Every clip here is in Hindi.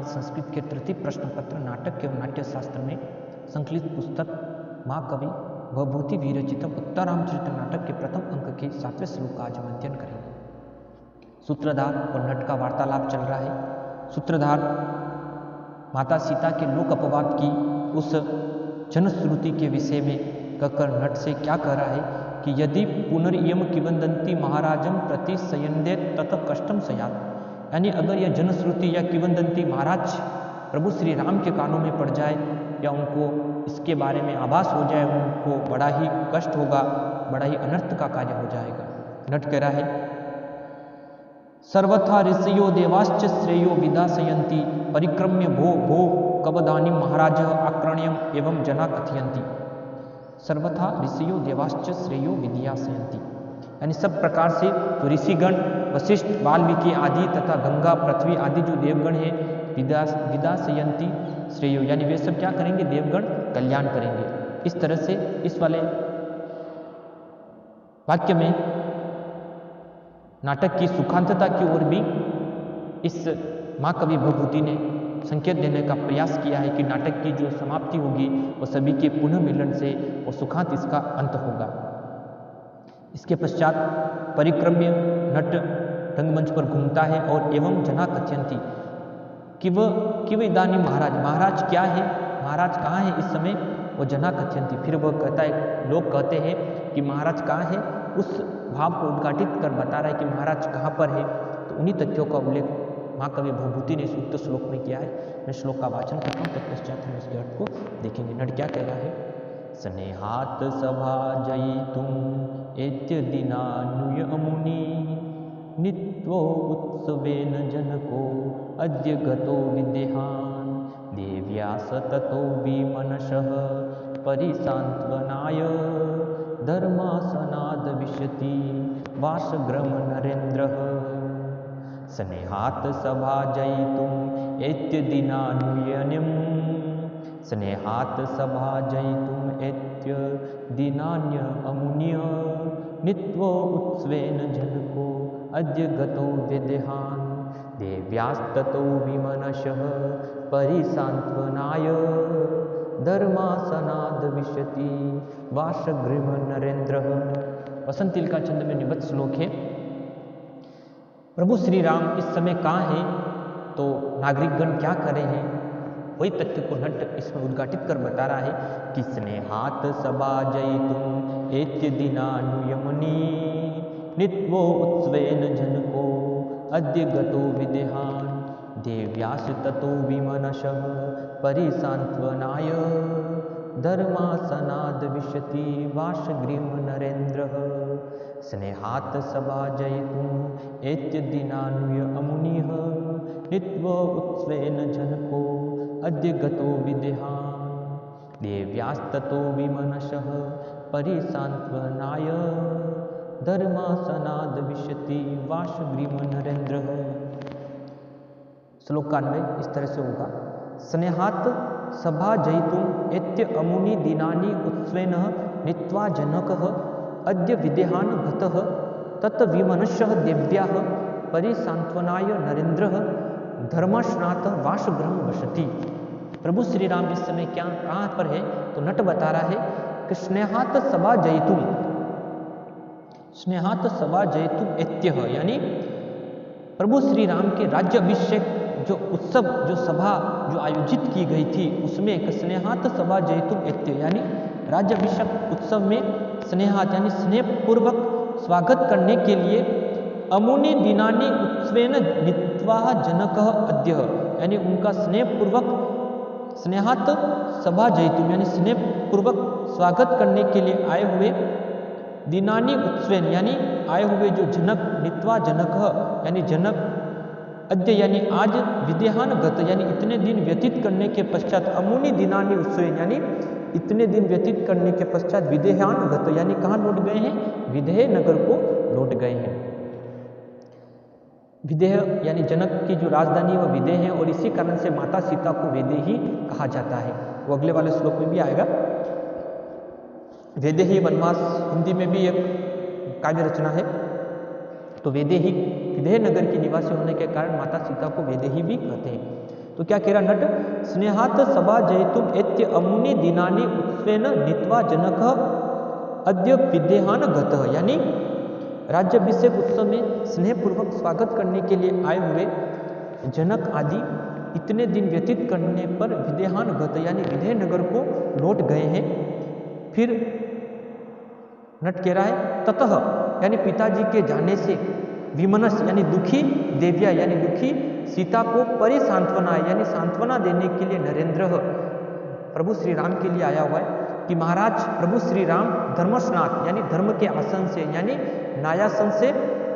बाद संस्कृत के तृतीय प्रश्न पत्र नाटक एवं नाट्य शास्त्र में संकलित पुस्तक महाकवि भवभूति विरचित उत्तरामचरित नाटक के प्रथम अंक के 7वें श्लोक का आज हम अध्ययन करेंगे। सूत्रधार और नट का वार्तालाप चल रहा है। सूत्रधार माता सीता के लोक अपवाद की उस जनश्रुति के विषय में कहकर नट से क्या कह रहा है कि यदि पुनरियम किवदंती महाराजम प्रति सयंदे तत कष्टम सयात, यानी अगर यह जनश्रुति या किवदंती महाराज प्रभु श्री राम के कानों में पड़ जाए या उनको इसके बारे में आभास हो जाए, उनको बड़ा ही कष्ट होगा, बड़ा ही अनर्थ का कार्य हो जाएगा। नट कह रहा है सर्वथा ऋषयो देवाश्च श्रेयो विदासयन्ति परिक्रम्य भो भो कवदानी महाराज आक्रण्यम एवं जना कथयन्ति। सर्वथा ऋषयो देवाश्च श्रेयो विद्यासयन्ति, यानी सब प्रकार से तो ऋषिगण वशिष्ठ वाल्मीकि आदि तथा गंगा पृथ्वी आदि जो देवगण हैं विदासयन्ति श्रेयो, यानी वे सब क्या करेंगे, देवगण कल्याण करेंगे। इस तरह से इस वाले वाक्य में नाटक की सुखांतता की ओर भी इस महाकवि भवभूति ने संकेत देने का प्रयास किया है कि नाटक की जो समाप्ति होगी वो सभी के पुनः मिलन से और सुखांत इसका अंत होगा। इसके पश्चात परिक्रम्य नट रंगमंच पर घूमता है और एवं जना कथयन्ति किव इदानी महाराज क्या है, महाराज कहाँ है इस समय, वो जना कथयन्ति। फिर वह कहता है, लोग कहते हैं कि महाराज कहाँ है, उस भाव को उद्घाटित कर बता रहा है कि महाराज कहाँ पर है। तो उन्हीं तथ्यों का उल्लेख महाकवि भवभूति ने उक्त श्लोक में किया है। मैं श्लोक का वाचन करता हूँ, तत्पश्चात हम इसके अर्थ को देखेंगे। नट क्या कह रहा है, स्नेहात सभा जयितुम एत्य दिनानुय मुनि नित्वो उत्सवेन जनको अद्य गतो विदेहान देव्यास ततो विमनशः परिसान्त्वनाय धर्मासनाद विशति वासग्रम नरेन्द्रः। स्नेहात् सभा जयितुम एत्य दिनान्यनिम, स्नेहात् सभा जयितुम एत्य दिनान्य अमुन्य नित्वो उत्स्वेन जनको अद्य गतो विदेहान देव्यास्ततो विमनशः परिसान्त्वनाय धर्मासनाद विशति वासगृम नरेन्द्रः। वसंत का छंद में निबद्ध श्लोक है। प्रभु श्री राम इस समय कहाँ हैं, तो नागरिकगण क्या कर रहे हैं, वही तथ्य को नट इसमें उद्घाटित कर बता रहा है कि स्नेहात सभा जयितुम एत्य दिनानुयमनि नित्वो उत्स्वेन जनको अद्य गतो विदेहान देव्यास ततो विमनशः परिसान्त्वनाय धर्मासनाद विशति वासग्रीम नरेन्द्रः। स्नेहात् सभा जयितुम एत्य दिनानुय अमुनिः नित्वो उत्स्वेन जनको अद्य गतो विदेहान देव्यास्ततो विमनशः परिसान्त्वनाय धर्मासनाद विशति वासग्रीम नरेन्द्रः। श्लोक का अन्वय इस तरह से होगा, स्नेहात् सभा जयितुम एत्य अमुनि दिनानि उत्स्वेन नीत्वा जनकः अद्य विदेहान गतः तत् विमनशः देव्याः परिसान्त्वनाय नरेन्द्रः धर्मासनात् वासगृहं वसति। प्रभु श्री राम इस समय क्या कहाँ पर है, तो नट बता रहा है कि स्नेहात् सभा जयितुम, स्नेहात् सभा जयितुम एत्यः, यानी प्रभु श्री राम के राज्य अभिषेक जो उत्सव जो सभा जो आयोजित की गई थी उसमें स्नेहात् सभा जयितुम एत्य, यानी राज्य अभिषेक उत्सव में स्नेहात् यानी स्नेहपूर्वक स्वागत करने के लिए अमुनि दिनानि उत्स्वेन नीत्वा जनकः अद्य, यानी उनका स्नेहपूर्वक स्नेहात् सभा जयितुम यानी स्नेहपूर्वक स्वागत करने के लिए आए हुए दिनानि उत्स्वेन यानी आए हुए जो जनक नीत्वा जनकः यानी जनक अद्य यानी आज विदेहान गत यानी इतने दिन व्यतीत करने के पश्चात अमुनि दिनानि उत्स्वेन यानी इतने दिन व्यतीत करने के पश्चात विदेहान गत यानी कहाँ लौट गए हैं, विदेह नगर को लौट गए हैं। विदेह यानी जनक की जो राजधानी वह विदेह है और इसी कारण से माता सीता को वैदेही कहा जाता है। वो अगले वाले श्लोक में भी आएगा। वैदेही वनवास हिंदी में भी एक काव्य रचना है। तो वैदेही विदेह नगर की निवासी होने के कारण माता सीता को वैदेही भी कहते हैं। तो क्या कह रहा नट, स्नेहात सभा जयतुम एत्य अमुनि दिनानि उत्स्वेन नीत्वा जनक अद्य विदेहान गतः, यानी राज्याभिषेक उत्सव में स्नेहपूर्वक स्वागत करने के लिए आए हुए जनक आदि इतने दिन व्यतीत करने पर विदेहान गत यानी विदेहनगर को लौट गए हैं। फिर नट कह रहा है ततः यानी पिताजी के जाने से विमनस यानी दुखी देव्या यानी दुखी सीता को परिसांत्वना यानी सांत्वना देने के लिए नरेंद्र प्रभु श्री राम के लिए आया हुआ है कि महाराज प्रभु श्री राम धर्मस्नात यानी धर्म के आसन से यानी न्यायासन से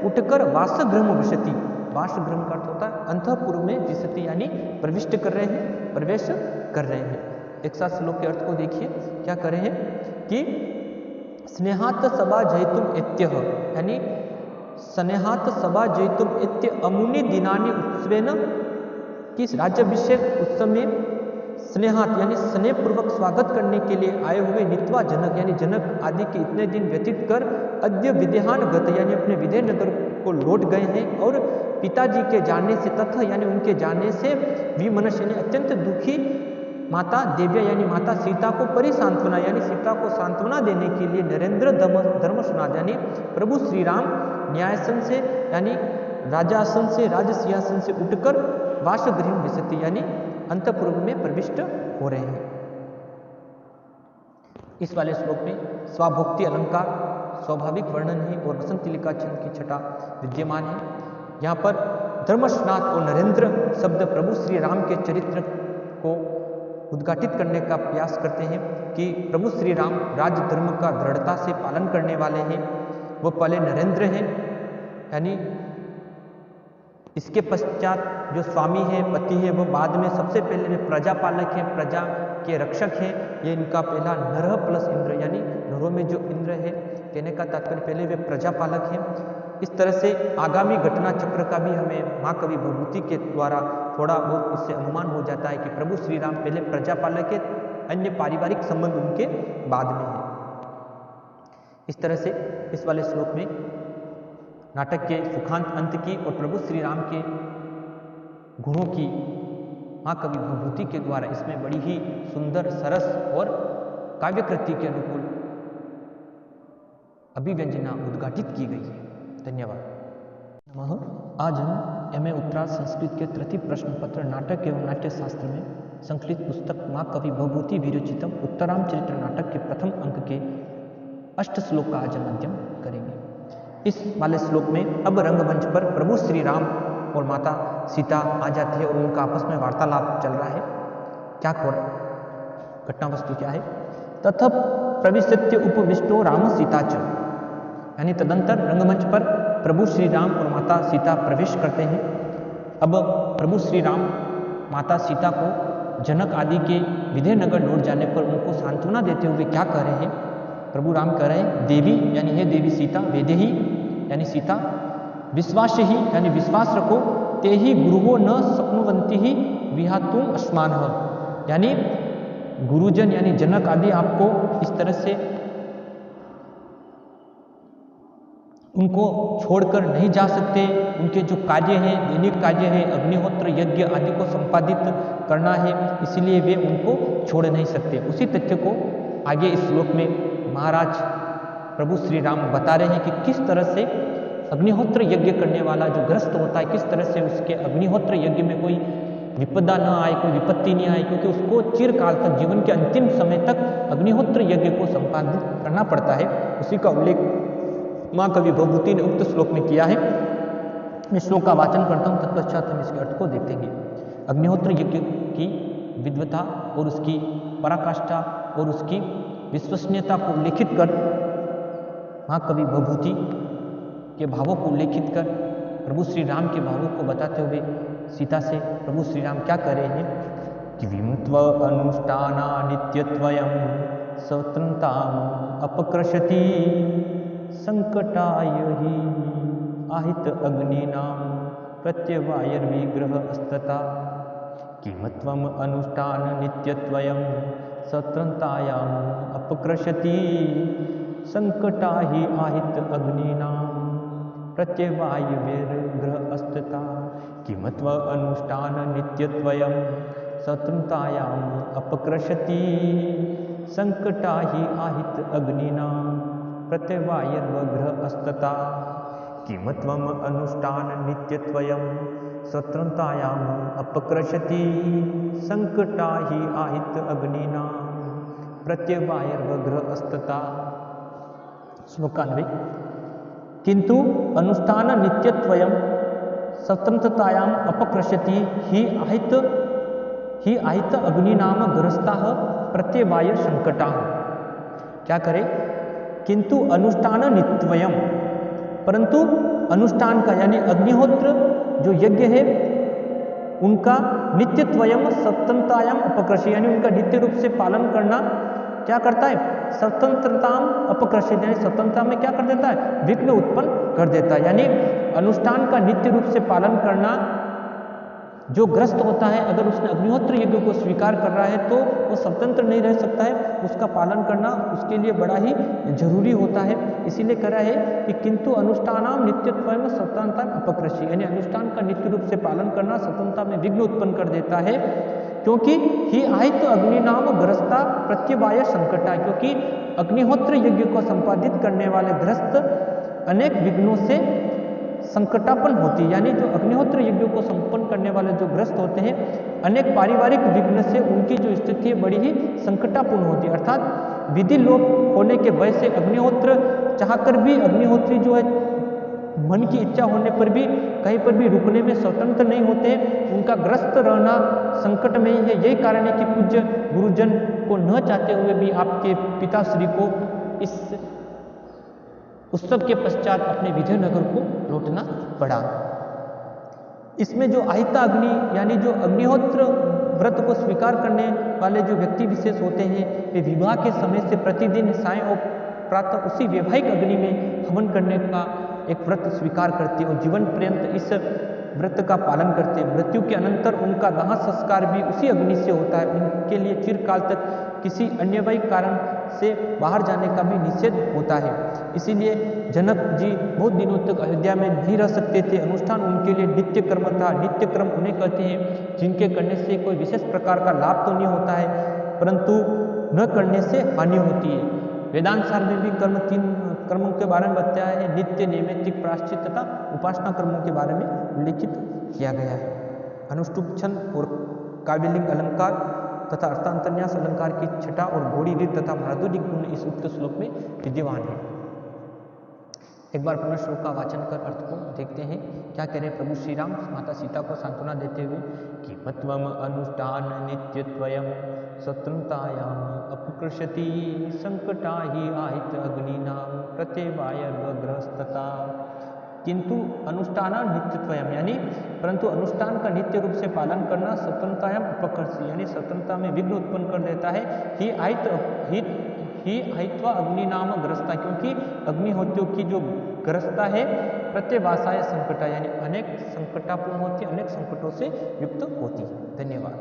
उठकर वासगृह विशति, वासगृह का अर्थ होता है अंतःपुर में विशति यानी प्रविष्ट कर रहे हैं, प्रवेश कर रहे हैं। एक साथ श्लोक के अर्थ को देखिए, क्या कर रहे हैं कि स्नेहात सभा जयतुम एत्यः यानी स्नेहात सभा जयतुम एत्य अमुनि दिनानि उत्सवेन, कि राज्याभिषेक उत्सव में स्नेहात यानी स्नेहपूर्वक स्वागत करने के लिए आए हुए नीत्वा जनक यानी जनक आदि के इतने दिन व्यतीत कर अद्य विदेहान गत यानी अपने विदेहनगर को लौट गए हैं, और पिताजी के जाने से तथा यानी उनके जाने से विमनस यानी अत्यंत दुखी माता देव्या यानी माता सीता को परिसांत्वना यानी सीता को सांत्वना देने के लिए नरेंद्र धर्मस्नात यानी प्रभु श्री राम न्यायासन से यानी राजासन से राज सिंहासन से उठकर वासगृह विशति यानी अंतःपुर में प्रविष्ट हो रहे हैं। इस वाले श्लोक में स्वाभोक्ति अलंकार स्वाभाविक वर्णन है और वसंतलिका छंद की छटा विद्यमान है। यहाँ पर धर्मस्नात और नरेंद्र शब्द प्रभु श्री राम के चरित्र को उद्घाटित करने का प्रयास करते हैं कि प्रभु श्री राम राजधर्म का दृढ़ता से पालन करने वाले हैं। वो पहले नरेंद्र हैं यानी इसके पश्चात जो स्वामी है पति है वो बाद में सबसे पहले वे प्रजापालक हैं, प्रजा के रक्षक हैं। ये इनका पहला नरह प्लस इंद्र यानी नरों में जो इंद्र है कहने का तात्पर्य पहले वे प्रजापालक हैं। इस तरह से आगामी घटना चक्र का भी हमें महाकवि भवभूति के द्वारा थोड़ा बहुत इससे अनुमान हो जाता है कि प्रभु श्री राम पहले प्रजापालक है, अन्य पारिवारिक संबंध उनके बाद में है। इस तरह से इस वाले श्लोक में नाटक के सुखांत अंत की और प्रभु श्री राम के गुणों की महाकवि भवभूति के द्वारा इसमें बड़ी ही सुंदर सरस और काव्यकृति के अनुकूल अभिव्यंजना उद्घाटित की गई है। धन्यवाद। आज हम एमए उत्तरार्ध संस्कृत के तृतीय प्रश्न पत्र नाटक एवं नाट्य शास्त्र में संकलित पुस्तक महाकवि भवभूति विरचितम उत्तरामचरित्र नाटक के प्रथम अंक के 8 श्लोक का आज हम अध्ययन करेंगे। इस वाले श्लोक में अब रंगमंच पर प्रभु श्री राम और माता सीता आ जाती है और उनका आपस में वार्तालाप चल रहा है। क्या घटना वस्तु क्या है? तथा प्रविशत्य उपविष्टो राम सीता च, यानी तदंतर रंगमंच पर प्रभु श्री राम और माता सीता प्रवेश करते हैं। अब प्रभु श्री राम माता सीता को जनक आदि के विदेहनगर लौट जाने पर उनको सांत्वना देते हुए क्या कह रहे हैं? प्रभु राम कह रहे हैं देवी यानी हे देवी सीता, वेदेही यानी सीता, विश्वास ही यानी विश्वास रखो, ते ही गुरुवो न शक्नुवन्ति ही विहातुम अस्मान, यानी गुरुजन यानी जनक आदि आपको इस तरह से उनको छोड़कर नहीं जा सकते। उनके जो कार्य हैं, दैनिक कार्य है, अग्निहोत्र यज्ञ आदि को संपादित करना है, इसलिए वे उनको छोड़ नहीं सकते। उसी तथ्य को आगे इस श्लोक में महाराज प्रभु श्री राम बता रहे हैं कि किस तरह से अग्निहोत्र यज्ञ करने वाला जो ग्रस्त होता है, किस तरह से उसके अग्निहोत्र यज्ञ में कोई विपदा न आए, कोई विपत्ति नहीं आए, क्योंकि उसको चिरकाल तक जीवन के अंतिम समय तक अग्निहोत्र यज्ञ को संपादित करना पड़ता है। उसी का उल्लेख महाकवि भवभूति ने उक्त श्लोक में किया है। मैं श्लोक का वाचन करता हूँ, तत्पश्चात हम इसके अर्थ को देखेंगे। अग्निहोत्र यज्ञ की विद्वता और उसकी पराकाष्ठा और उसकी विश्वसनीयता को उल्लेखित कर महाकवि भवभूति के भावों को उल्लेखित कर प्रभु श्री राम के भावों को बताते हुए सीता से प्रभु श्री राम क्या कह रहे हैं कि विमत्व अनुष्ठाना नित्यत्वयं स्वतंत्रताम अपकृशति संकटाय ही आहित अग्निनाम प्रत्यवायर्विग्रह अस्तता, किमत्वम अनुष्ठान नित्यत्वयं स्वतंत्रतायाम अपकृशति संकटा ही आहित अग्निनाम प्रत्यवायविर्ग्रहस्तथा किमत्व अनुष्ठान नित्यत्वयं स्वतंत्रतायाम अपकृशति संकटा ही आहित अग्निना प्रत्यवायर्ग्रहस्तथा किमत्वम अनुष्ठान नित्यत्वयं स्वतंत्रतायाम अपकृशति संकटा ही आहित अग्निना प्रत्यवायर्ग्रहस्तथा। श्लोक 90। किंतु अनुष्ठान नित्यत्वयं स्वतंत्रतायाम अपकृशति ही आहित अग्निनाम ग्रस्ता प्रत्यवाय संकटा। क्या करे? किंतु अनुष्ठान नित्यत्वयं, परंतु अनुष्ठान का यानी अग्निहोत्र जो यज्ञ है उनका नित्यत्वयम स्वतंत्रतायाम अपकृशति यानी उनका नित्य रूप से पालन करना क्या करता है? स्वतंत्रता अपकृशति यानी स्वतंत्रता में क्या कर देता है? विघ्न उत्पन्न कर देता है। यानी अनुष्ठान का नित्य रूप से पालन करना जो ग्रस्त होता है, अगर उसने अग्निहोत्र यज्ञ को स्वीकार कर रहा है तो वो स्वतंत्र नहीं रह सकता है, उसका पालन करना उसके लिए बड़ा ही जरूरी होता है। इसीलिए कह रहा है कि किंतु अनुष्ठानाम नित्यत्वम स्वतंत्रता अपकृशति यानी अनुष्ठान का नित्य रूप से पालन करना स्वतंत्रता में विघ्न उत्पन्न कर देता है, क्योंकि ही आहित अग्निनाम ग्रस्ता प्रत्यवाय संकटा, क्योंकि अग्निहोत्र यज्ञ को संपादित करने वाले ग्रस्त अनेक विघ्नों से संकटापन्न होती है। यानी जो अग्निहोत्र यज्ञ को संपन्न करने वाले जो ग्रस्त होते हैं अनेक पारिवारिक विघ्न से उनकी जो स्थिति है बड़ी ही संकटापूर्ण होती है। अर्थात विधि लोप होने के भय से अग्निहोत्र चाहकर भी अग्निहोत्री जो है मन की इच्छा होने पर भी कहीं पर भी रुकने में स्वतंत्र नहीं होते, उनका ग्रस्त रहना संकट में ही है। यही कारण है कि पूज्य गुरुजन को न चाहते हुए भी आपके पिताश्री को इस उत्सव के पश्चात अपने विजयनगर को लौटना पड़ा। इसमें जो आहिता अग्नि यानी जो अग्निहोत्र व्रत को स्वीकार करने वाले जो व्यक्ति विशेष होते हैं वे विवाह के समय से प्रतिदिन सायं और प्रातः उसी वैवाहिक अग्नि में हवन करने का एक व्रत स्वीकार करते और जीवन पर्यंत इस व्रत का पालन करते। मृत्यु के अनंतर उनका दाह संस्कार भी उसी अग्नि से होता है। उनके लिए चिरकाल तक किसी अन्य कारण से बाहर जाने का भी निषेध होता है। इसीलिए जनक जी बहुत दिनों तक अयोध्या में नहीं रह सकते थे। अनुष्ठान उनके लिए नित्य कर्म था। नित्य कर्म उन्हें कहते हैं जिनके करने से कोई विशेष प्रकार का लाभ तो नहीं होता है, परंतु न करने से हानि होती है। वेदांत सार में भी तीन कर्मों के बारे में बताया है, नित्य, नैमित्तिक, प्रायश्चित तथा उपासना कर्मों के बारे में उल्लेखित किया गया है। अनुष्टुप छंद और काव्यलिंग अलंकार तथा अर्थांतरन्यास अलंकार की छटा और घोड़ी रीत तथा माधुर्य गुण इस उक्त श्लोक में विद्यमान है। एक बार पुनः श्लोक का वाचन कर अर्थ को देखते हैं। क्या कह रहे प्रभु श्री राम माता सीता को सांत्वना देते हुए कि मत्वम अनुष्ठान नित्यत्वयं स्वतंत्रतायाम अपकृशति संकटा ही आहित अग्निनाम प्रत्यवायर्ग्रहस्तथा। किंतु अनुष्ठान नित्यत्वयम यानी परंतु अनुष्ठान का नित्य रूप से पालन करना स्वतंत्रतायाम अपकृशति यानी स्वतंत्रता में विघ्न उत्पन्न कर देता है। ही आहित्वा अग्नि नाम ग्रस्ता क्योंकि अग्निहोत्रियों की जो ग्रस्ता है प्रत्यवासाय संकटा यानी अनेक संकटापूर्ण होती है, अनेक संकटों से युक्त होती है। धन्यवाद।